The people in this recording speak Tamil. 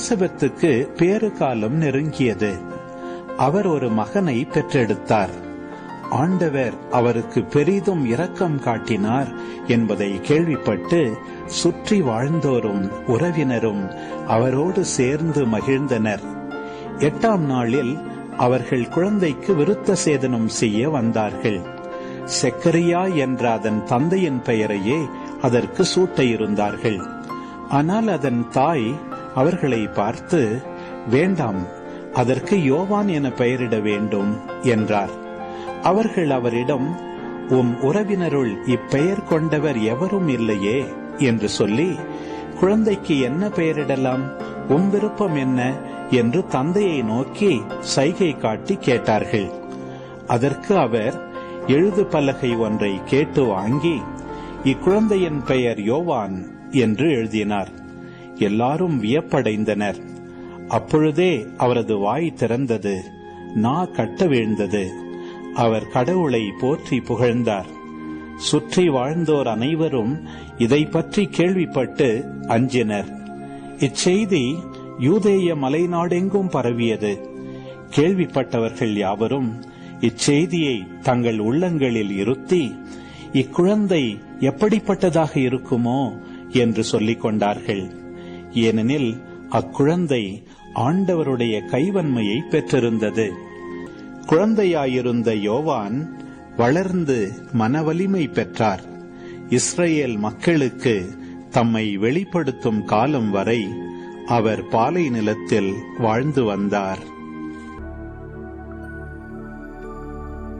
எலிசபெத்துக்கு பேறு காலம் நெருங்கியது. அவர் ஒரு மகனை பெற்றெடுத்தார். ஆண்டவர் அவருக்கு பெரிதும் இரக்கம் காட்டினார் என்பதை கேள்விப்பட்டு சுற்றி வாழ்ந்தோரும் உறவினரும் அவரோடு சேர்ந்து மகிழ்ந்தனர். 8ஆம் நாளில் அவர்கள் குழந்தைக்கு விருத்த சேதனம் செய்ய வந்தார்கள். செக்கரியா என்ற அதன் தந்தையின் பெயரையே அதற்கு சூட்ட இருந்தார்கள். ஆனால் அதன் தாய் அவர்களை பார்த்து, வேண்டாம், அதற்கு யோவான் என பெயரிட வேண்டும் என்றார். அவர்கள் அவரிடம், உம் உறவினருள் இப்பெயர் கொண்டவர் எவரும் இல்லையே என்று சொல்லி, குழந்தைக்கு என்ன பெயரிடலாம், உம் விருப்பம் என்ன என்று தந்தையை நோக்கி சைகை காட்டி கேட்டார்கள். அதற்கு அவர் எழுது பலகை ஒன்றை கேட்டு வாங்கி, இக்குழந்தையின் பெயர் யோவான் என்று எழுதினார். எல்லாரும் வியப்படைந்தனர். அப்பொழுதே அவரது வாய் திறந்தது, நா கட்ட வீழ்ந்தது. அவர் கடவுளை போற்றி புகழ்ந்தார். சுற்றி வாழ்ந்தோர் அனைவரும் இதை பற்றி கேள்விப்பட்டு அஞ்சினர். இச்செய்தி யூதேய மலைநாடெங்கும் பரவியது. கேள்விப்பட்டவர்கள் யாவரும் இச்செய்தியை தங்கள் உள்ளங்களில் இருத்தி, இக்குழந்தை எப்படிப்பட்டதாக இருக்குமோ என்று சொல்லிக் கொண்டார்கள். ஏனெனில் அக்குழந்தை ஆண்டவருடைய கைவன்மையை பெற்றிருந்தது. குழந்தையாயிருந்த யோவான் வளர்ந்து மனவலிமை பெற்றார். இஸ்ரேல் மக்களுக்கு தம்மை வெளிப்படுத்தும் காலம் வரை அவர் பாலை நிலத்தில் வாழ்ந்து வந்தார்.